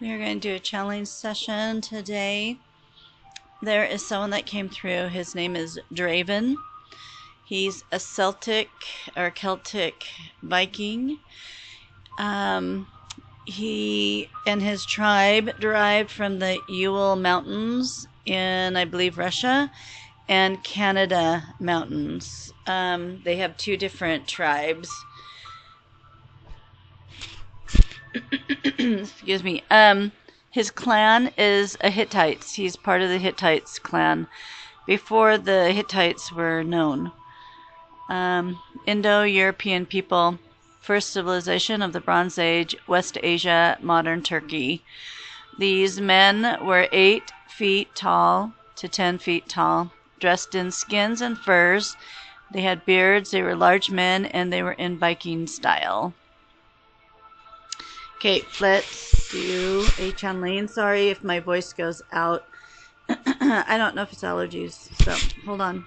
We are going to do a challenge session today. There is someone that came through. His name is Draven. He's a Celtic Viking. He and his tribe derived from the Ural Mountains in, I believe, Russia and Canada Mountains. They have two different tribes. Excuse me. His clan is a Hittites. He's part of the Hittites clan before the Hittites were known. Indo-European people, first civilization of the Bronze Age, West Asia, modern Turkey. These men were 8 feet tall to 10 feet tall, dressed in skins and furs. They had beards, they were large men, and they were in Viking style. Okay, let's do a channeling. Sorry if my voice goes out. I don't know if it's allergies, so hold on.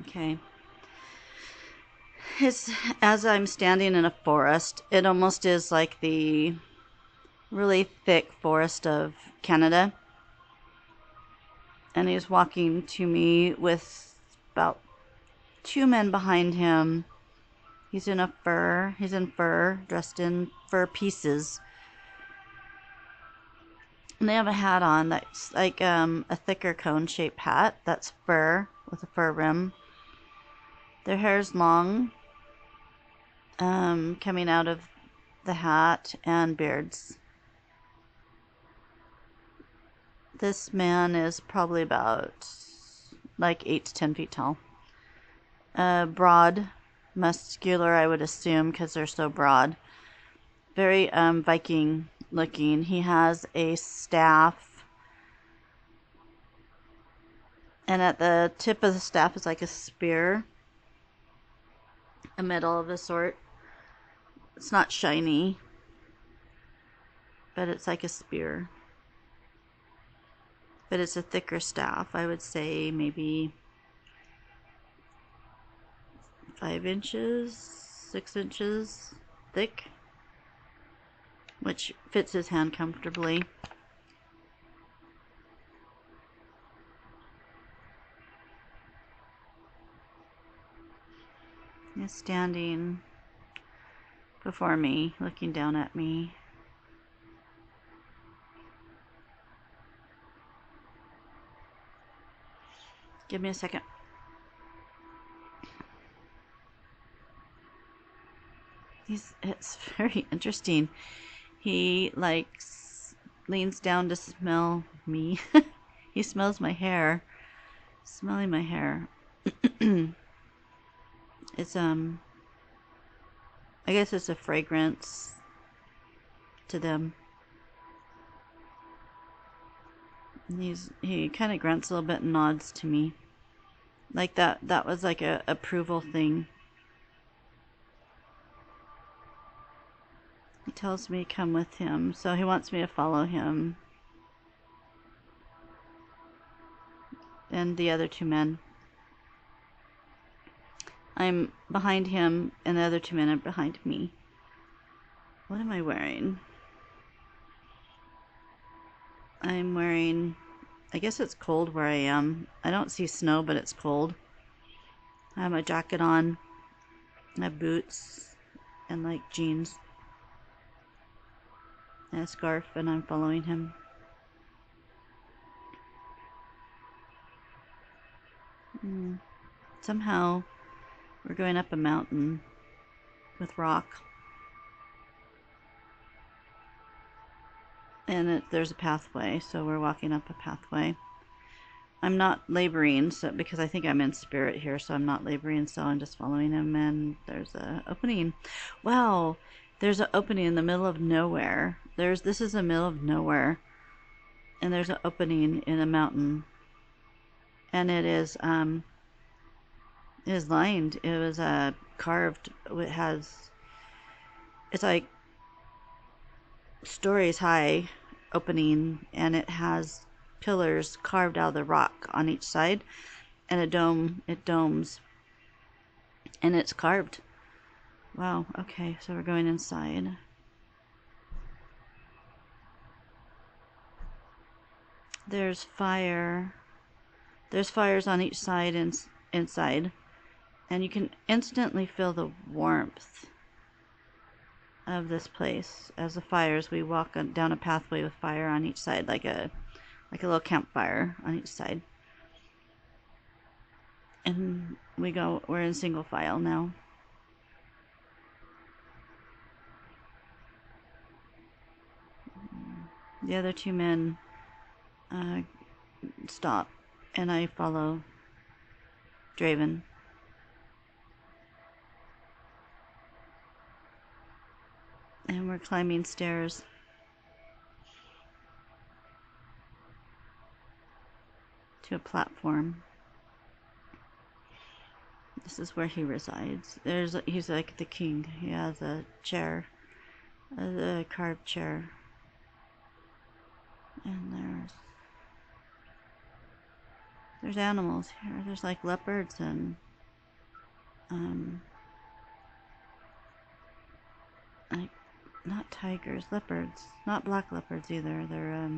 Okay. As I'm standing in a forest, it almost is like the really thick forest of Canada. And he's walking to me with about 2 men behind him. He's in fur, dressed in fur pieces. And they have a hat on that's like a thicker cone-shaped hat. That's fur with a fur rim. Their hair's long, coming out of the hat, and beards. This man is probably about like 8 to 10 feet tall. Broad, muscular, I would assume, because they're so broad. Very Viking looking. He has a staff, and at the tip of the staff is like a spear, a metal of a sort. It's not shiny, but it's like a spear. But it's a thicker staff. I would say maybe 5 inches, 6 inches thick, which fits his hand comfortably. He's standing before me, looking down at me. Give me a second. It's very interesting. He leans down to smell me. He smells my hair. Smelling my hair. It's I guess it's a fragrance to them. He kind of grunts a little bit and nods to me. Like that was like a approval thing. He tells me to come with him, so he wants me to follow him. And the other 2 men. I'm behind him, and the other 2 men are behind me. What am I wearing? I'm wearing, I guess it's cold where I am. I don't see snow, but it's cold. I have my jacket on. I have boots and like jeans. And a scarf, and I'm following him. Somehow we're going up a mountain with rock. And there's a pathway, so we're walking up a pathway. I'm not laboring, because I think I'm in spirit here, so I'm not laboring, so I'm just following him, and there's an opening. Wow, there's an opening in the middle of nowhere. This is the middle of nowhere, and there's an opening in a mountain, and it is It is lined. It was carved. It's like stories high opening, and it has pillars carved out of the rock on each side, and it domes, and it's carved. Wow, okay, so we're going inside. There's fire. There's fires on each side inside, and you can instantly feel the warmth of this place as the fires. We walk down a pathway with fire on each side, like a little campfire on each side. And we're in single file now. The other two men stop, and I follow Draven. And we're climbing stairs. To a platform. This is where he resides. He's like the king. He has a chair, a carved chair. And there's animals here. There's like leopards and like not tigers, leopards. Not black leopards either. They're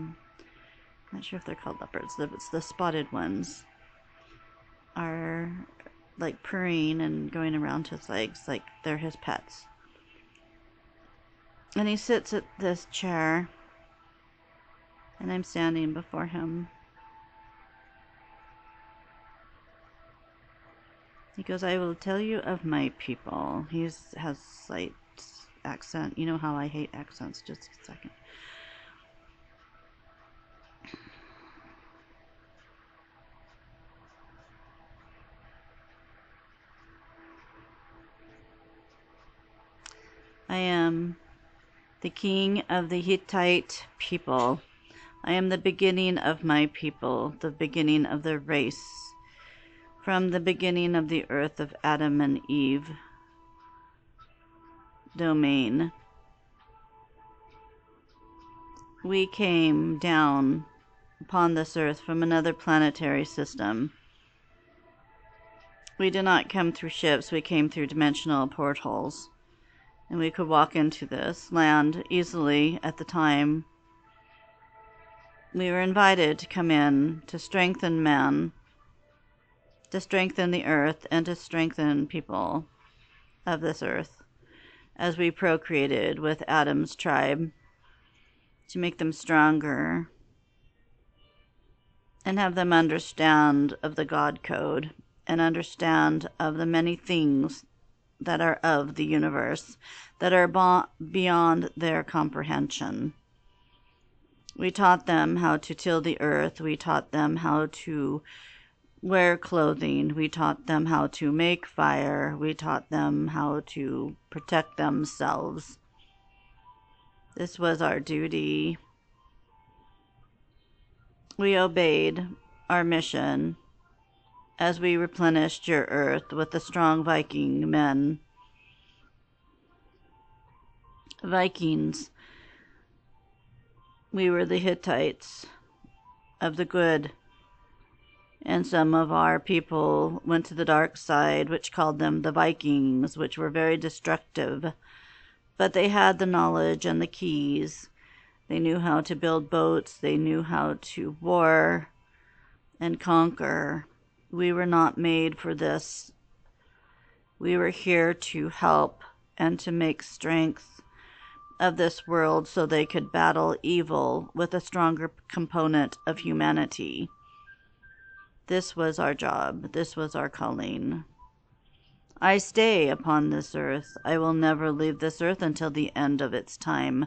not sure if they're called leopards. It's the spotted ones are like purring and going around his legs like they're his pets. And he sits at this chair, and I'm standing before him. He goes, I will tell you of my people. He has slight accent. You know how I hate accents. Just a second. I am the king of the Hittite people. I am the beginning of my people, the beginning of the race. From the beginning of the earth of Adam and Eve domain, we came down upon this earth from another planetary system. We did not come through ships, we came through dimensional portals. And we could walk into this land easily at the time. We were invited to come in to strengthen man, to strengthen the earth, and to strengthen people of this earth as we procreated with Adam's tribe, to make them stronger and have them understand of the God code and understand of the many things that are of the universe, that are beyond their comprehension. We taught them how to till the earth. We taught them how to wear clothing. We taught them how to make fire. We taught them how to protect themselves. This was our duty. We obeyed our mission as we replenished your earth with the strong Viking men. Vikings. We were the Hittites of the good. And some of our people went to the dark side, which called them the Vikings, which were very destructive. But they had the knowledge and the keys. They knew how to build boats. They knew how to war and conquer. We were not made for this. We were here to help and to make strength of this world so they could battle evil with a stronger component of humanity. This was our job. This was our calling. I stay upon this earth. I will never leave this earth until the end of its time.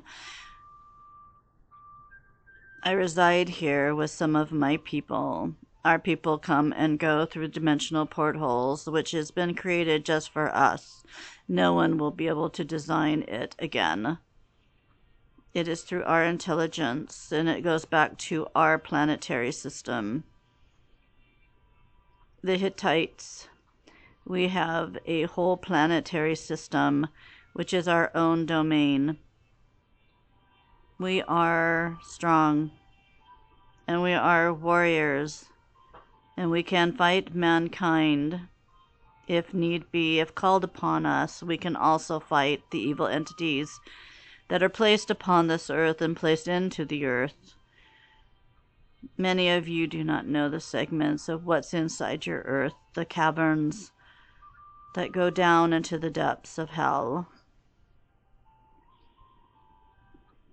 I reside here with some of my people. Our people come and go through dimensional portholes, which has been created just for us. No one will be able to design it again. It is through our intelligence, and it goes back to our planetary system. The Hittites, We have a whole planetary system, which is our own domain. We are strong, and we are warriors, and we can fight mankind if need be. If called upon us, we can also fight the evil entities that are placed upon this earth and placed into the earth. Many of you do not know the segments of what's inside your earth, the caverns that go down into the depths of hell.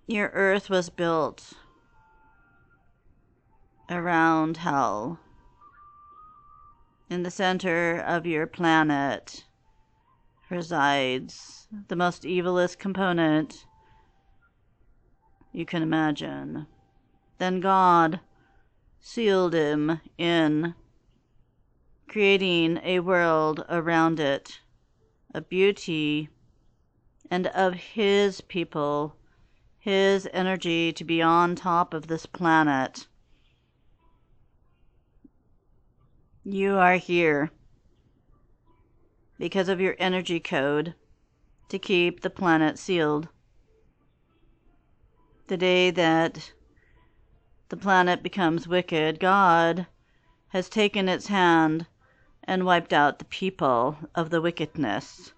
Your earth was built around hell. In the center of your planet resides the most evilest component you can imagine. Then God sealed him in, creating a world around it of beauty and of his people, his energy to be on top of this planet. You are here because of your energy code to keep the planet sealed. The day that the planet becomes wicked, God has taken its hand and wiped out the people of the wickedness,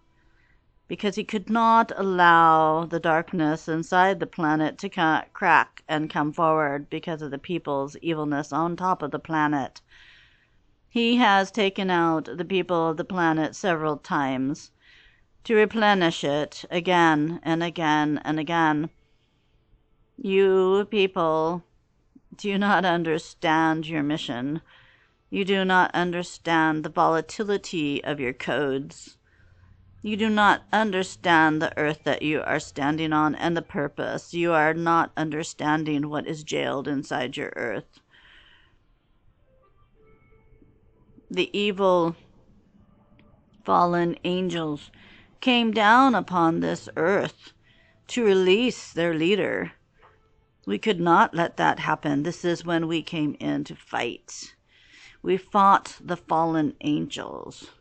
because he could not allow the darkness inside the planet to crack and come forward because of the people's evilness on top of the planet. He has taken out the people of the planet several times to replenish it again and again and again. You people do not understand your mission. You do not understand the volatility of your codes. You do not understand the earth that you are standing on and the purpose. You are not understanding what is jailed inside your earth. The evil fallen angels came down upon this earth to release their leader. We could not let that happen. This is when we came in to fight. We fought the fallen angels.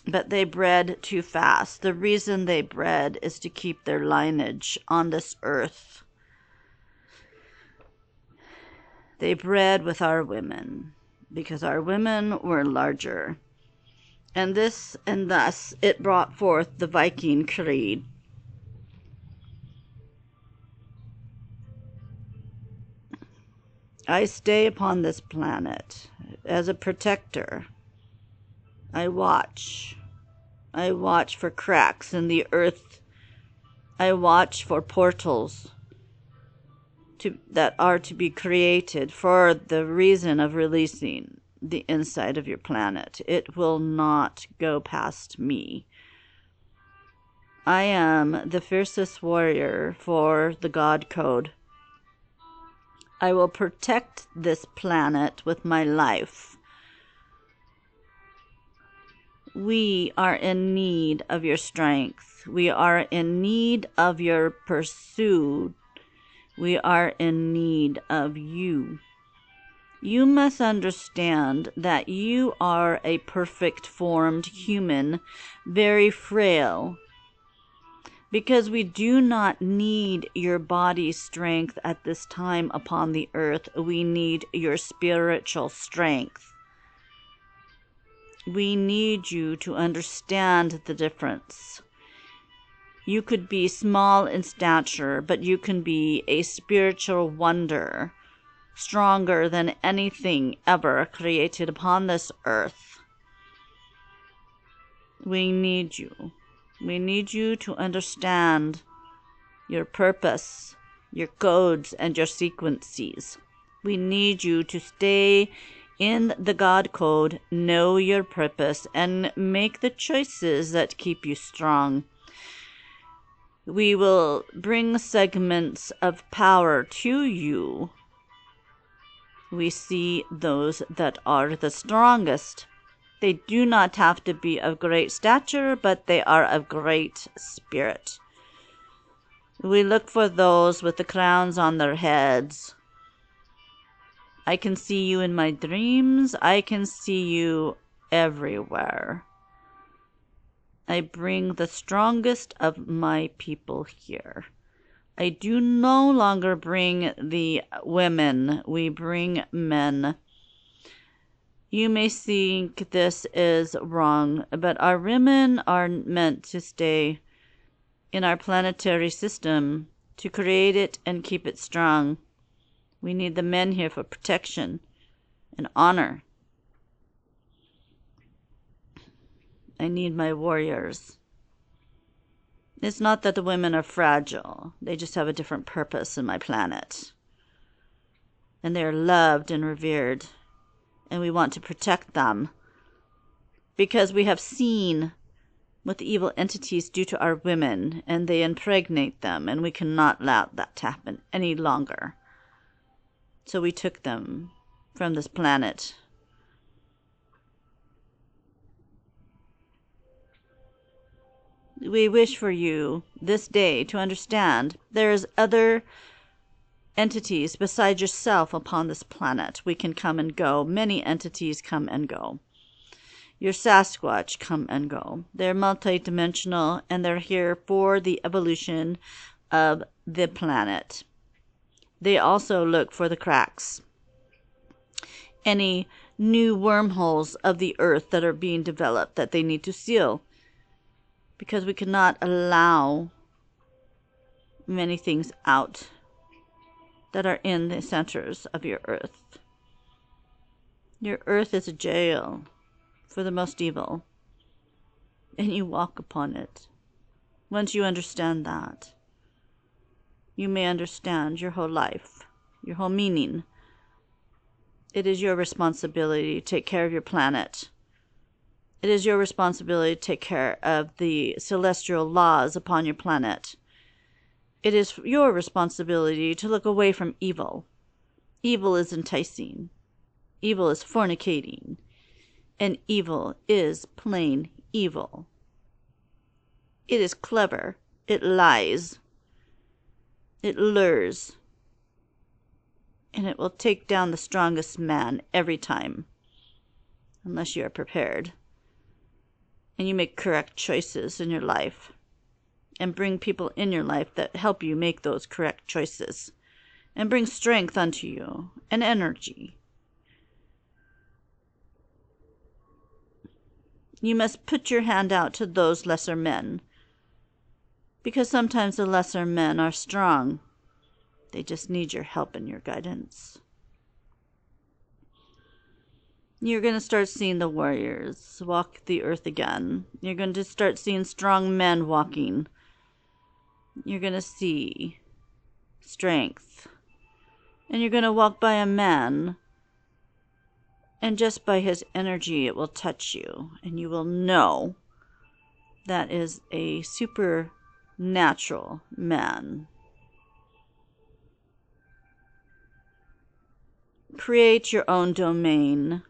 But they bred too fast. The reason they bred is to keep their lineage on this earth. They bred with our women because our women were larger. And thus it brought forth the Viking creed. I stay upon this planet as a protector. I watch. I watch for cracks in the earth. I watch for portals that are to be created for the reason of releasing the inside of your planet. It will not go past me. I am the fiercest warrior for the God Code. I will protect this planet with my life. We are in need of your strength. We are in need of your pursuit. We are in need of you. You must understand that you are a perfect formed human, very frail. Because we do not need your body's strength at this time upon the earth. We need your spiritual strength. We need you to understand the difference. You could be small in stature, but you can be a spiritual wonder, stronger than anything ever created upon this earth. We need you. We need you to understand your purpose, your codes, and your sequences. We need you to stay in the God Code, know your purpose, and make the choices that keep you strong. We will bring segments of power to you. We see those that are the strongest. They do not have to be of great stature, but they are of great spirit. We look for those with the crowns on their heads. I can see you in my dreams. I can see you everywhere. I bring the strongest of my people here. I do no longer bring the women. We bring men. You may think this is wrong, but our women are meant to stay in our planetary system, to create it and keep it strong. We need the men here for protection and honor. I need my warriors. It's not that the women are fragile. They just have a different purpose in my planet. And they are loved and revered. And we want to protect them. Because we have seen what the evil entities do to our women. And they impregnate them. And we cannot allow that to happen any longer. So we took them from this planet. We wish for you this day to understand there is other entities besides yourself upon this planet. We can come and go. Many entities come and go. Your Sasquatch come and go. They're multidimensional and they're here for the evolution of the planet. They also look for the cracks. Any new wormholes of the earth that are being developed that they need to seal. Because we cannot allow many things out that are in the centers of your earth. Your earth is a jail for the most evil. And you walk upon it. Once you understand that, you may understand your whole life, your whole meaning. It is your responsibility to take care of your planet. It is your responsibility to take care of the celestial laws upon your planet. It is your responsibility to look away from evil. Evil is enticing. Evil is fornicating. And evil is plain evil. It is clever. It lies. It lures. And it will take down the strongest man every time. Unless you are prepared. And you make correct choices in your life. And bring people in your life that help you make those correct choices. And bring strength unto you. And energy. You must put your hand out to those lesser men. Because sometimes the lesser men are strong. They just need your help and your guidance. You're going to start seeing the warriors walk the earth again. You're going to start seeing strong men walking. You're going to see strength. And you're going to walk by a man. And just by his energy, it will touch you. And you will know that is a supernatural man. Create your own domain.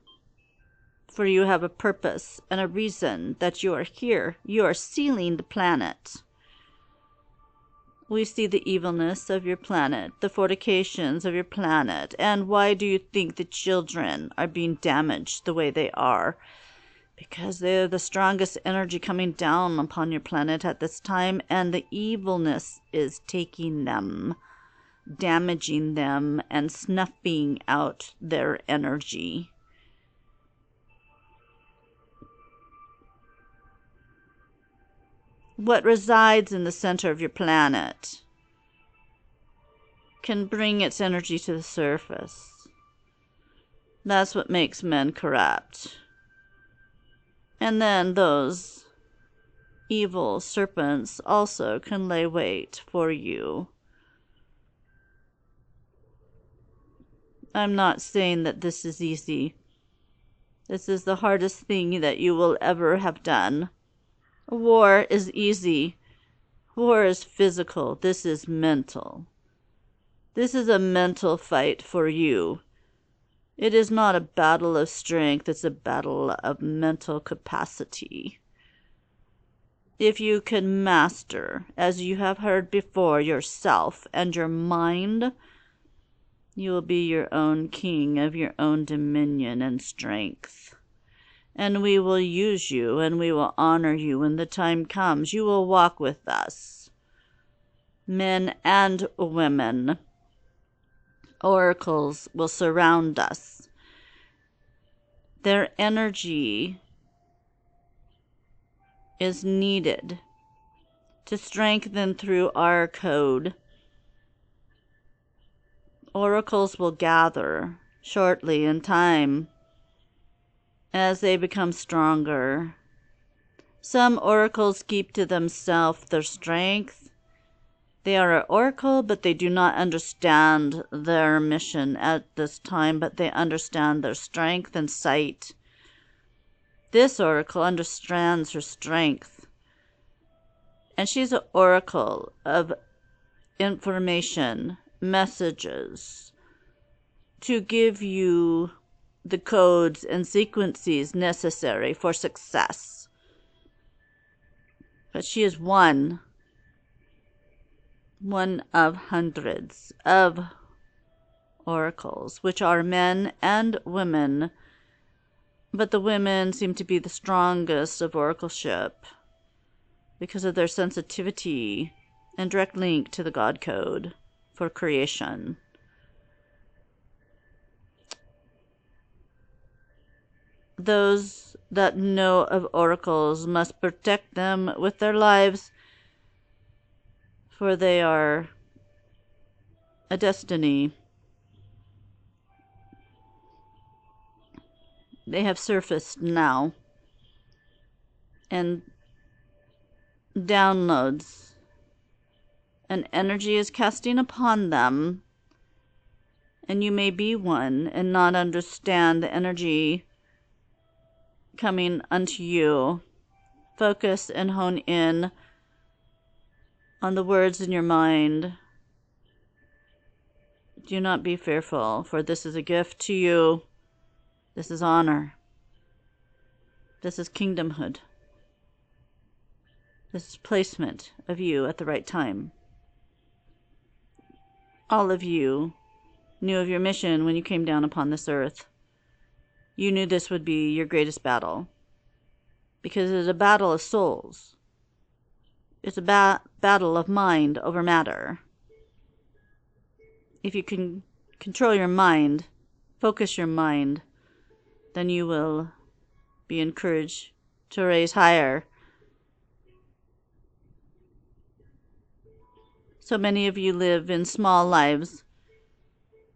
For you have a purpose and a reason that you are here. You are sealing the planet. We see the evilness of your planet, the fortifications of your planet, and why do you think the children are being damaged the way they are? Because they're the strongest energy coming down upon your planet at this time, and the evilness is taking them, damaging them, and snuffing out their energy. What resides in the center of your planet can bring its energy to the surface. That's what makes men corrupt. And then those evil serpents also can lay wait for you. I'm not saying that this is easy. This is the hardest thing that you will ever have done. War is easy. War is physical. This is mental. This is a mental fight for you. It is not a battle of strength. It's a battle of mental capacity. If you can master, as you have heard before, yourself and your mind, you will be your own king of your own dominion and strength. and we will use you, and we will honor you when the time comes. You will walk with us, men and women. Oracles will surround us. Their energy is needed to strengthen through our code. Oracles will gather shortly in time as they become stronger. Some oracles keep to themselves their strength. They are an oracle, but they do not understand their mission at this time, but they understand their strength and sight. This oracle understands her strength, and she's an oracle of information, messages, to give you the codes and sequences necessary for success. But she is one of hundreds of oracles, which are men and women, but the women seem to be the strongest of oracleship because of their sensitivity and direct link to the God code for creation. Those that know of oracles must protect them with their lives, for they are a destiny. They have surfaced now, and downloads and energy is casting upon them, and you may be one and not understand the energy coming unto you. Focus and hone in on the words in your mind. Do not be fearful, for this is a gift to you. This is honor. This is kingdomhood. This is placement of you at the right time. All of you knew of your mission when you came down upon this earth. You knew this would be your greatest battle, because it is a battle of souls. It's a battle of mind over matter. If you can control your mind, focus your mind, then you will be encouraged to raise higher. So many of you live in small lives.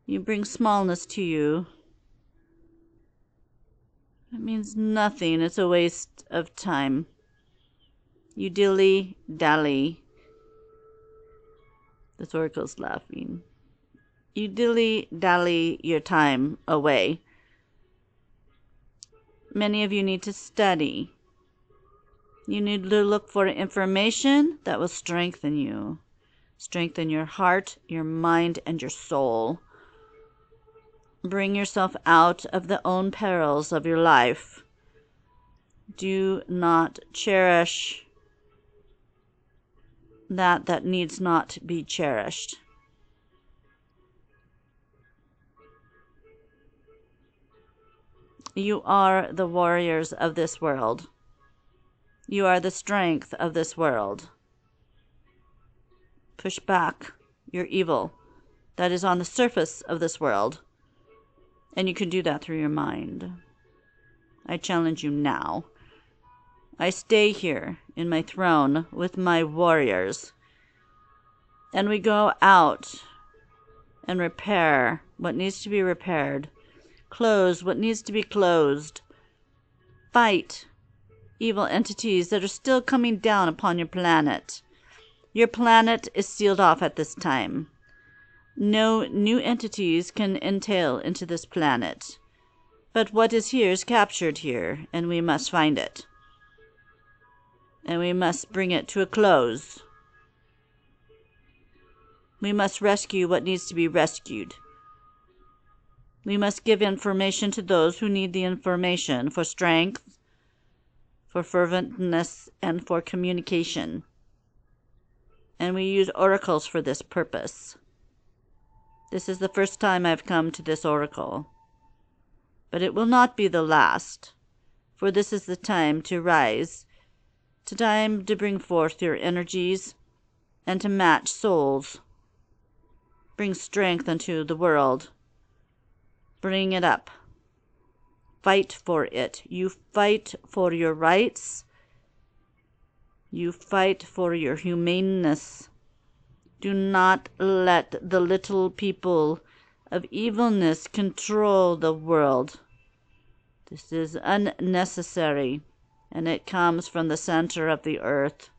You bring smallness to you. It means nothing. It's a waste of time. You dilly-dally. This oracle's laughing. You dilly-dally your time away. Many of you need to study. You need to look for information that will strengthen you. Strengthen your heart, your mind, and your soul. Bring yourself out of the own perils of your life. Do not cherish that needs not be cherished. You are the warriors of this world. You are the strength of this world. Push back your evil that is on the surface of this world, and you can do that through your mind. I challenge you now. I stay here in my throne with my warriors, and we go out and repair what needs to be repaired, close what needs to be closed, fight evil entities that are still coming down upon your planet. Your planet is sealed off at this time. No new entities can entail into this planet. But what is here is captured here, and we must find it. And we must bring it to a close. We must rescue what needs to be rescued. We must give information to those who need the information for strength, for ferventness, and for communication. And we use oracles for this purpose. This is the first time I've come to this oracle, but it will not be the last. For this is the time to rise, the time to bring forth your energies, and to match souls. Bring strength into the world. Bring it up. Fight for it. You fight for your rights. You fight for your humaneness. Do not let the little people of evilness control the world. This is unnecessary, and it comes from the center of the earth.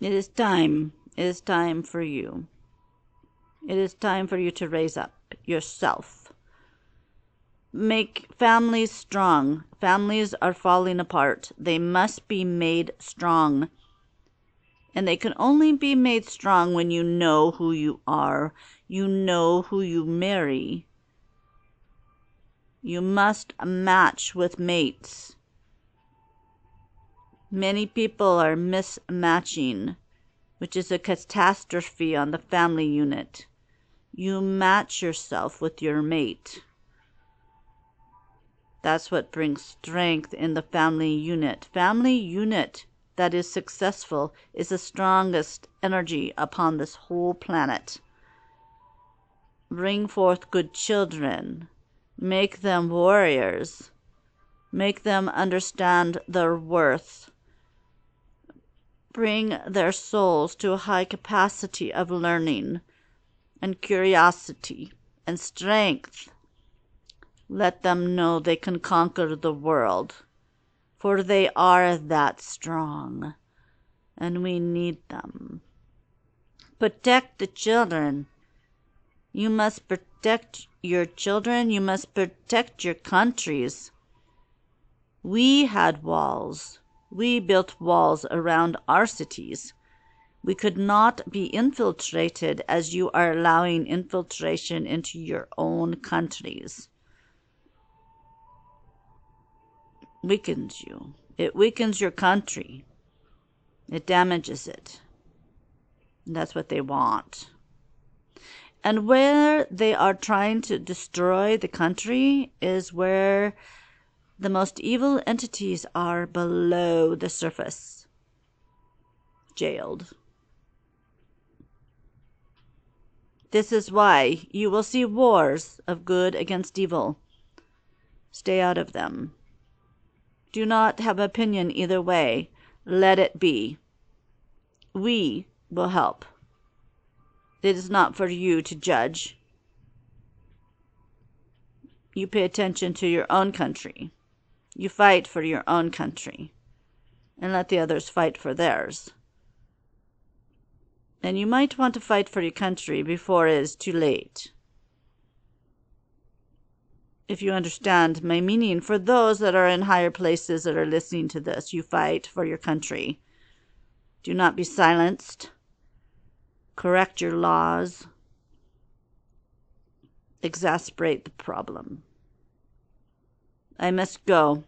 It is time. It is time for you. It is time for you to raise up yourself. Make families strong. Families are falling apart. They must be made strong. And they can only be made strong when you know who you are. You know who you marry. You must match with mates. Many people are mismatching, which is a catastrophe on the family unit. You match yourself with your mate. That's what brings strength in the family unit. Family unit that is successful is the strongest energy upon this whole planet. Bring forth good children. Make them warriors. Make them understand their worth. Bring their souls to a high capacity of learning and curiosity and strength. Let them know they can conquer the world, for they are that strong, and we need them. Protect the children. You must protect your children. You must protect your countries. We had walls. We built walls around our cities. We could not be infiltrated as you are allowing infiltration into your own countries. Weakens you. It weakens your country. It damages it. And that's what they want. And where they are trying to destroy the country is where the most evil entities are below the surface, jailed. This is why you will see wars of good against evil. Stay out of them. Do not have opinion either way. Let it be. We will help. It is not for you to judge. You pay attention to your own country. You fight for your own country. And let the others fight for theirs. And you might want to fight for your country before it is too late. If you understand my meaning, for those that are in higher places that are listening to this, you fight for your country. Do not be silenced. Correct your laws. Exasperate the problem. I must go.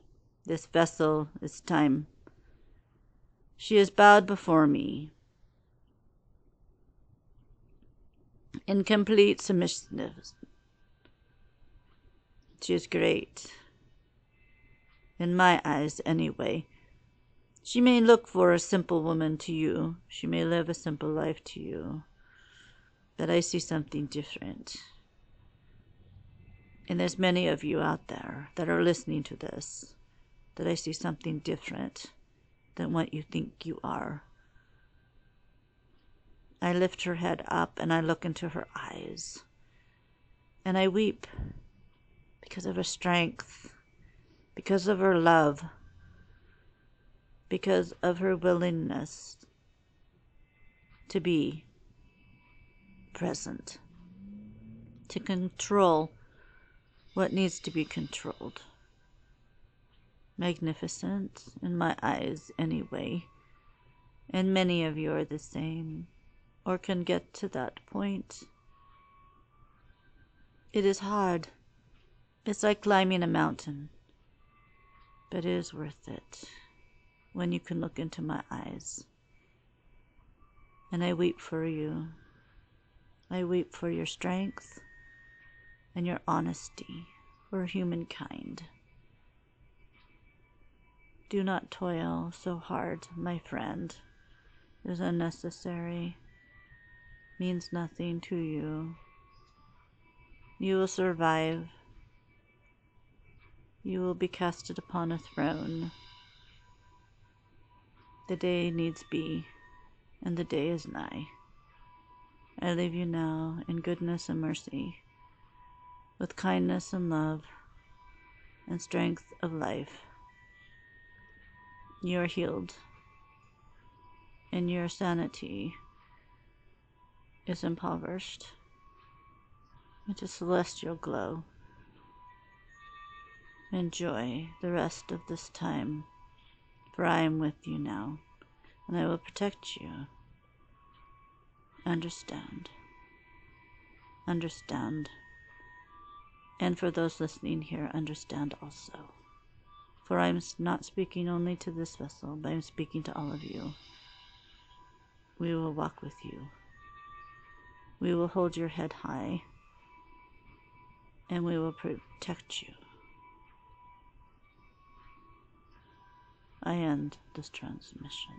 This vessel is time. She is bowed before me. In complete submissiveness. She is great. In my eyes, anyway. She may look for a simple woman to you. She may live a simple life to you. But I see something different. And there's many of you out there that are listening to this, that I see something different than what you think you are. I lift her head up and I look into her eyes. And I weep because of her strength, because of her love, because of her willingness to be present, to control what needs to be controlled. Magnificent in my eyes anyway. And many of you are the same, or can get to that point. It is hard. It's like climbing a mountain. But it is worth it when you can look into my eyes. And I weep for you. I weep for your strength and your honesty for humankind. Do not toil so hard, my friend. It is unnecessary, means nothing to you. You will survive. You will be casted upon a throne. The day needs be, and the day is nigh. I leave you now in goodness and mercy, with kindness and love, and strength of life. You are healed, and your sanity is impoverished into celestial glow. Enjoy the rest of this time, for I am with you now, and I will protect you. Understand. Understand. And for those listening here, understand also. For I am not speaking only to this vessel, but I am speaking to all of you. We will walk with you. We will hold your head high, and we will protect you. I end this transmission.